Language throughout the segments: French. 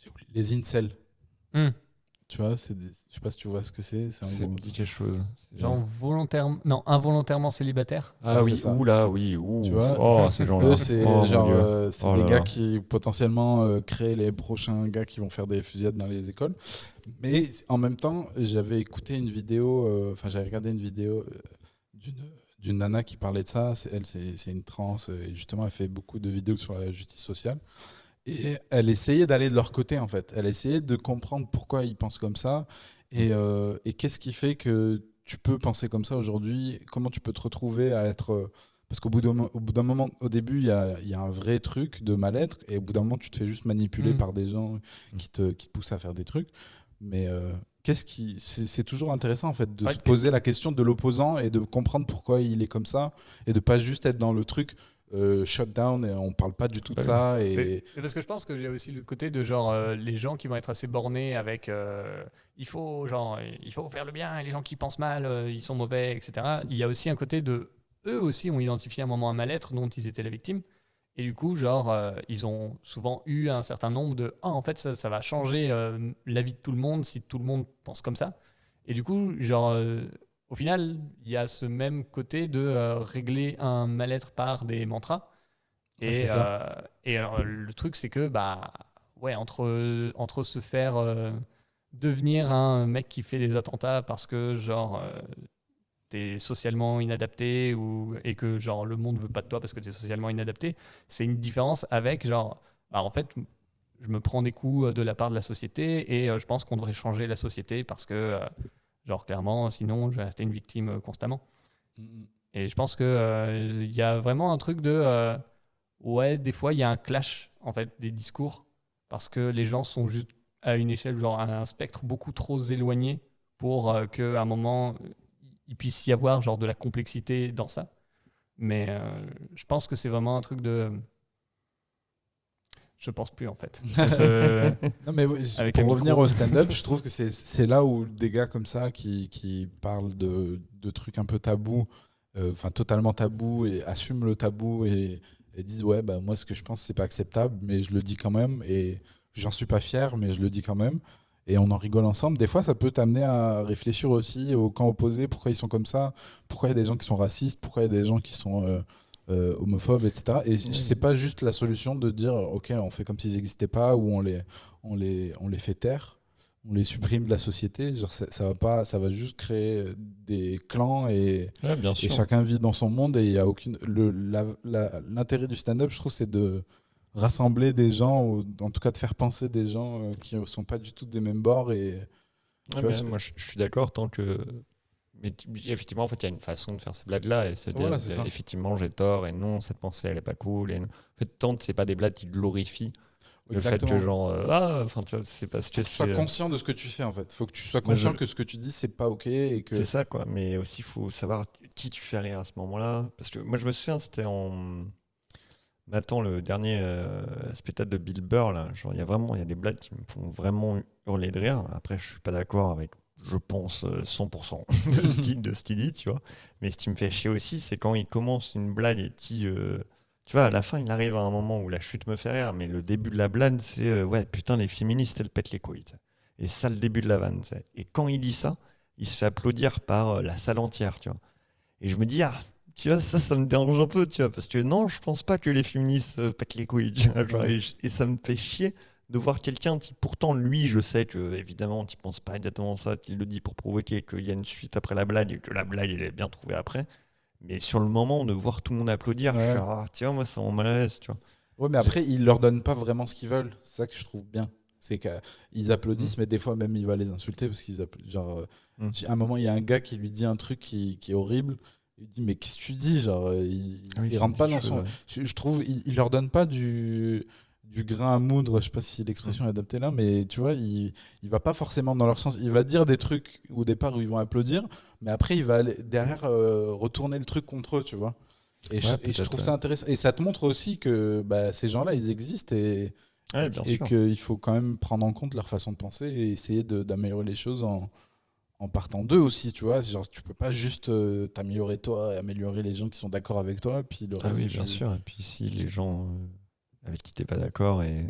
J'ai oublié. Les incels. Hmm. Tu vois, je sais pas si tu vois ce que c'est. C'est Ça en me gros. dit quelque chose. Genre volontairement, non, involontairement célibataire. Ah C'est oui, ça. ouh là, oui, ouh. Tu vois, Oh, ces gens-là. eux, c'est Oh mon genre, Dieu. c'est Oh des là gars là. qui potentiellement créent les prochains gars qui vont faire des fusillades dans les écoles. Mais en même temps, j'avais écouté une vidéo, j'avais regardé une vidéo d'une nana qui parlait de ça. C'est une trans, et justement, elle fait beaucoup de vidéos sur la justice sociale. Et elle essayait d'aller de leur côté, en fait. Elle essayait de comprendre pourquoi ils pensent comme ça et qu'est-ce qui fait que tu peux penser comme ça aujourd'hui. Comment tu peux te retrouver à être. Parce au bout d'un moment, au début, il y a un vrai truc de mal-être et au bout d'un moment, tu te fais juste manipuler par des gens qui te poussent à faire des trucs. Mais c'est toujours intéressant, en fait, de Ouais, se poser la question de l'opposant et de comprendre pourquoi il est comme ça et de pas juste être dans le truc shutdown et on parle pas du tout de ça Mais parce que je pense que j'ai aussi le côté de genre les gens qui vont être assez bornés avec il faut faire le bien et les gens qui pensent mal ils sont mauvais, etc. Il y a aussi un côté de eux aussi ont identifié un moment un mal-être dont ils étaient la victime et du coup genre ils ont souvent eu un certain nombre de en fait ça va changer la vie de tout le monde si tout le monde pense comme ça et du coup genre au final il y a ce même côté de régler un mal-être par des mantras. c'est Et, ça. et alors, le truc, c'est que, bah, ouais, entre se faire devenir un mec qui fait des attentats parce que, genre, t'es socialement inadapté et que, genre, le monde veut pas de toi parce que t'es socialement inadapté, c'est une différence avec, genre, bah, en fait, je me prends des coups de la part de la société et je pense qu'on devrait changer la société parce que, genre, clairement, sinon, je vais rester une victime constamment. Et je pense que il y a vraiment un truc de ouais, des fois il y a un clash en fait des discours parce que les gens sont juste à une échelle genre à un spectre beaucoup trop éloigné pour qu'à un moment il puisse y avoir genre de la complexité dans ça. Mais je pense que c'est vraiment un truc de je pense plus en fait. Non, mais oui, Avec un pour revenir micro. au stand-up, je trouve que c'est là où des gars comme ça qui parlent de trucs un peu tabous, enfin totalement tabous, et assument le tabou et disent ouais, bah, moi ce que je pense c'est pas acceptable, mais je le dis quand même, et j'en suis pas fier, mais je le dis quand même, et on en rigole ensemble. Des fois, ça peut t'amener à réfléchir aussi au camp opposé, pourquoi ils sont comme ça, pourquoi il y a des gens qui sont racistes, pourquoi il y a des gens qui sont homophobes, etc. Et c'est pas juste la solution de dire ok, on fait comme s'ils n'existaient pas ou on les fait taire, on les supprime de la société. Genre, ça va pas, ça va juste créer des clans Ouais, bien et sûr. chacun vit dans son monde et il y a aucune. L'intérêt du stand-up, je trouve, c'est de rassembler des gens ou en tout cas de faire penser des gens qui sont pas du tout des mêmes bords et tu Ouais, vois. mais moi, je suis d'accord tant que. Mais effectivement, en fait, il y a une façon de faire ces blagues-là et se dire, Voilà, c'est ça. effectivement, j'ai tort et non, cette pensée, elle est pas cool. En fait, tant que c'est pas des blagues qui glorifient le fait que, Exactement. genre, enfin, tu vois, c'est parce Faut que que tu sois c'est. conscient de ce que tu fais en fait. Faut que tu sois Moi, conscient que ce que tu dis c'est pas ok et c'est que. ça, quoi. Mais aussi, il faut savoir qui tu fais rire à ce moment-là. Parce que moi, je me souviens, c'était en. Mais attends, le dernier spectacle de Bill Burr, là, genre, il y a des blagues qui me font vraiment hurler de rire. Après, je suis pas d'accord avec, je pense, 100% de ce qu'il dit, tu vois. Mais ce qui me fait chier aussi, c'est quand il commence une blague et tu vois, à la fin, il arrive à un moment où la chute me fait rire, mais le début de la blague, c'est ouais, putain, les féministes, elles pètent les couilles, tu sais. Et ça, le début de la vanne, tu sais. Et quand il dit ça, il se fait applaudir par la salle entière, tu vois. Et je me dis, ah, tu vois, ça me dérange un peu, tu vois, parce que non, je pense pas que les féministes pètent les couilles, tu vois, genre, et ça me fait chier de voir quelqu'un qui, pourtant, lui, je sais que, évidemment, tu penses pas exactement ça, qu'il le dit pour provoquer, qu'il y a une suite après la blague, et que la blague, il est bien trouvée après, mais sur le moment, de voir tout le monde applaudir, je suis, Ouais. ah, tu vois, moi, ça m'en mal à l'aise, tu vois. Ouais, mais après, ils leur donnent pas vraiment ce qu'ils veulent. C'est ça que je trouve bien. C'est qu'ils applaudissent, Mm. mais des fois même, il va les insulter parce qu'ils applaudissent. Genre, Mm. à un moment, il y a un gars qui lui dit un truc qui est horrible. Il dit, mais qu'est-ce que tu dis? Genre, Ah oui, il ça me rentre dit pas quelque dans chose, son. ouais. Je trouve, il leur donne pas du grain à moudre. Je sais pas si l'expression est adaptée là, mais tu vois, il va pas forcément dans leur sens. Il va dire des trucs au départ où ils vont applaudir, mais après, il va aller derrière retourner le truc contre eux, tu vois. Ouais, Et je peut-être, trouve ouais. ça intéressant. Et ça te montre aussi que bah, ces gens-là, ils existent Ouais, bien et sûr. qu'il faut quand même prendre en compte leur façon de penser et essayer d'améliorer les choses en partant d'eux aussi, tu vois. Genre, tu peux pas juste t'améliorer toi et améliorer les gens qui sont d'accord avec toi, puis le Ah reste, oui, bien sûr. Et puis si les gens avec qui t'es pas d'accord et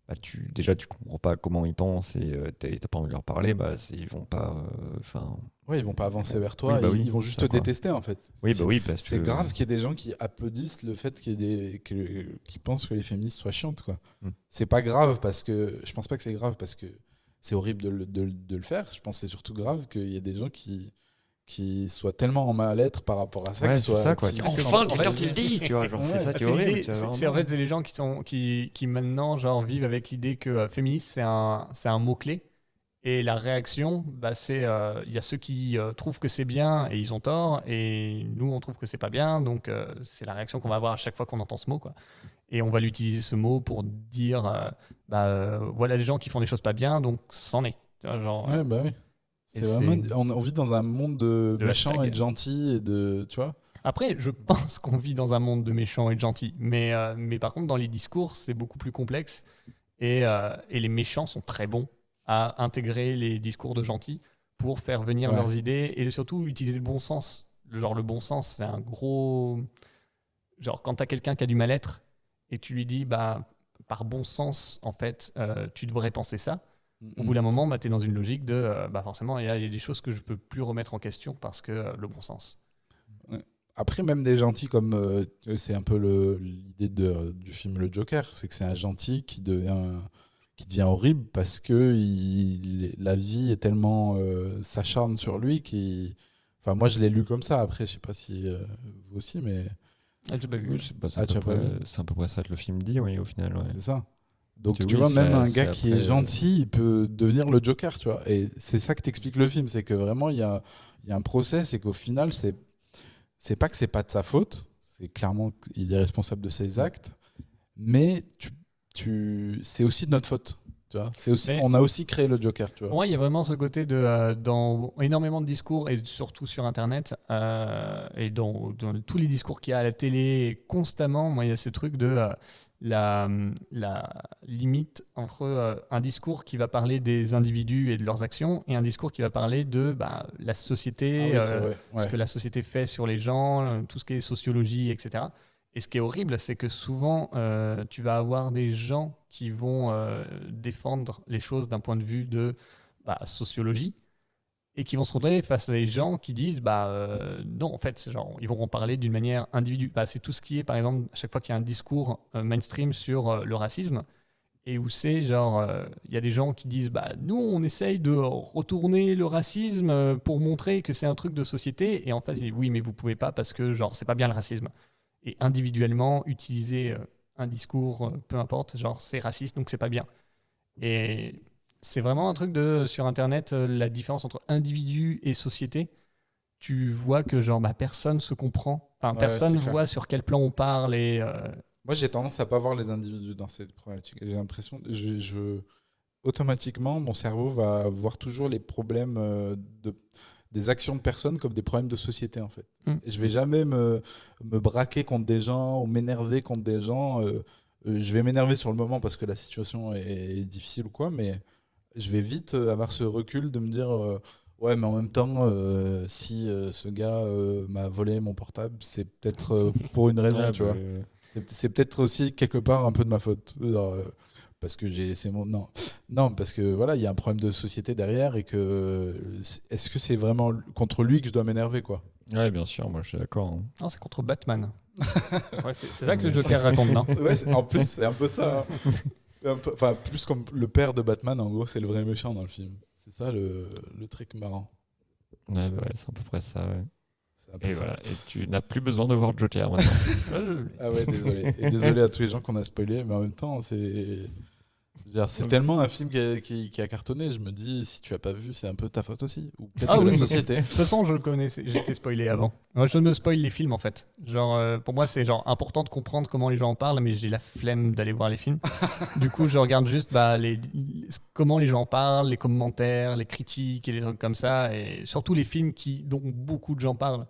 bah, tu comprends pas comment ils pensent et t'as pas envie de leur parler, bah, ils vont pas. Ouais, ils vont pas avancer vers toi, Oui, bah oui, ils vont juste ça, te quoi. détester en fait. Oui, bah oui, parce C'est que. grave qu'il y ait des gens qui applaudissent le fait qu'il y ait qui pensent que les féministes soient chiantes, quoi. Mm. C'est pas grave parce que. Je pense pas que c'est grave parce que c'est horrible de le faire. Je pense que c'est surtout grave qu'il y ait des gens qui soient tellement en mal-être par rapport à ça. Ouais, qu'ils c'est soient- ça, quoi. qu'ils- Enfin, en quelqu'un fait, qui le dit, tu vois. Genre, Ouais. c'est ça qui est C'est horrible. l'idée- tu vois, c'est en vraiment. fait c'est les gens qui maintenant genre vivent avec l'idée que féministe c'est un mot clé et la réaction bah c'est il y a ceux qui trouvent que c'est bien et ils ont tort et nous on trouve que c'est pas bien donc c'est la réaction qu'on va avoir à chaque fois qu'on entend ce mot quoi et on va l'utiliser ce mot pour dire voilà des gens qui font des choses pas bien donc c'en est. Tu vois, genre Ouais, bah oui. et C'est vraiment. c'est- On vit dans un monde de De méchants hashtag. et de gentils et de. Tu vois? Après, je pense qu'on vit dans un monde de méchants et de gentils. Mais par contre, dans les discours, c'est beaucoup plus complexe. Et les méchants sont très bons à intégrer les discours de gentils pour faire venir Ouais. leurs idées et surtout utiliser le bon sens. Le bon sens, c'est un gros. Genre, quand tu as quelqu'un qui a du mal-être et tu lui dis, bah, par bon sens, en fait, tu devrais penser ça. Au bout d'un moment, bah, tu es dans une logique de, bah, forcément, il y a des choses que je peux plus remettre en question parce que le bon sens. Après, même des gentils comme. C'est un peu l'idée du film Le Joker. C'est que c'est un gentil qui devient horrible parce que la vie est tellement. S'acharne sur lui qu'il. Enfin, moi, je l'ai lu comme ça. Après, je sais pas si vous aussi, mais Ah, j'ai pas vu. Oui, c'est Ah, à peu tu as pas près- vu c'est à peu près ça que le film dit, oui, au final. Ouais. c'est ça. Donc, Que tu oui, vois, c'est- même un c'est gars qui est après, gentil, il peut devenir le Joker, tu vois. Et c'est ça que t'explique le film. C'est que vraiment, il y a un process et qu'au final, c'est pas que c'est pas de sa faute. C'est clairement qu'il est responsable de ses actes. Mais c'est aussi de notre faute. Tu vois, Mais- on a aussi créé le Joker, tu vois. Ouais, il y a vraiment ce côté de dans énormément de discours et surtout sur Internet et dans tous les discours qu'il y a à la télé constamment. Moi, il y a ce truc de la limite entre un discours qui va parler des individus et de leurs actions et un discours qui va parler de la Ah société, oui, c'est vrai. ce Ouais. que la société fait sur les gens, tout ce qui est sociologie, etc. Et ce qui est horrible, c'est que souvent, tu vas avoir des gens qui vont défendre les choses d'un point de vue de sociologie et qui vont se retrouver face à des gens qui disent non, en fait, genre, ils vont en parler d'une manière individuelle. C'est tout ce qui est, par exemple, à chaque fois qu'il y a un discours mainstream sur le racisme et où c'est genre, il y a des gens qui disent nous, on essaye de retourner le racisme pour montrer que c'est un truc de société et en face, ils disent oui, mais vous pouvez pas parce que genre, c'est pas bien le racisme et individuellement utiliser un discours, peu importe, genre c'est raciste donc c'est pas bien. Et c'est vraiment un truc de sur internet, la différence entre individu et société. Tu vois que genre personne se comprend, enfin Ouais, personne c'est clair. voit sur quel plan on parle et Moi, j'ai tendance à pas voir les individus dans cette problématique. J'ai l'impression, automatiquement, mon cerveau va voir toujours les problèmes des actions de personnes comme des problèmes de société, en fait. Mm. Et je vais jamais me braquer contre des gens ou m'énerver contre des gens. Je vais m'énerver sur le moment parce que la situation est difficile ou quoi, mais je vais vite avoir ce recul de me dire ouais, mais en même temps, si ce gars m'a volé mon portable, c'est peut-être pour une raison, Ouais, tu vois. C'est peut-être aussi quelque part un peu de ma faute. Genre, parce que j'ai laissé mon. Non, parce que voilà, il y a un problème de société derrière et que. Est-ce que c'est vraiment contre lui que je dois m'énerver, quoi? Ouais, bien sûr, moi je suis d'accord. Hein. non, c'est contre Batman. Ouais, c'est ça que le Joker raconte, non? Ouais, en plus, c'est un peu ça. Hein. Enfin, plus comme le père de Batman, en gros, c'est le vrai méchant dans le film. C'est ça le truc marrant. Ouais, c'est à peu près ça. Ouais. C'est un peu Et ça. voilà, et tu n'as plus besoin de voir Joker maintenant. Ah ouais, désolé. Et désolé à tous les gens qu'on a spoilé, mais en même temps, c'est tellement un film qui a cartonné. Je me dis, si tu as pas vu, c'est un peu ta faute aussi. Ou peut-être Ah de la oui, société. de toute façon, je le connaissais, j'étais spoilé avant. Moi, je me spoil les films en fait. Genre, pour moi, c'est genre important de comprendre comment les gens en parlent, mais j'ai la flemme d'aller voir les films. Du coup, je regarde juste comment les gens en parlent, les commentaires, les critiques et les trucs comme ça, et surtout les films dont beaucoup de gens parlent.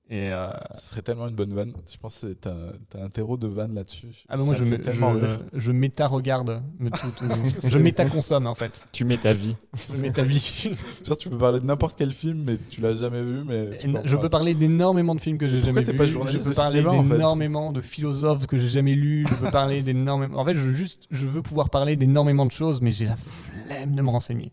Et Ce serait tellement une bonne vanne. Je pense que t'as un terreau de vanne là-dessus. moi, Ça me fait tellement rire. je méta-regarde. Je méta-consomme, en fait. Tu mets ta vie. Je méta-vie. Genre, tu peux parler de n'importe quel film, mais tu l'as jamais vu. Mais tu peux en Je peux parler d'énormément de films que j'ai Pourquoi jamais t'es vus. pas Je journaliste peux de parler cinéma, en fait d'énormément de philosophes que j'ai jamais lus. Je peux parler d'énormément. En fait, je veux pouvoir parler d'énormément de choses, mais j'ai la flemme de me renseigner.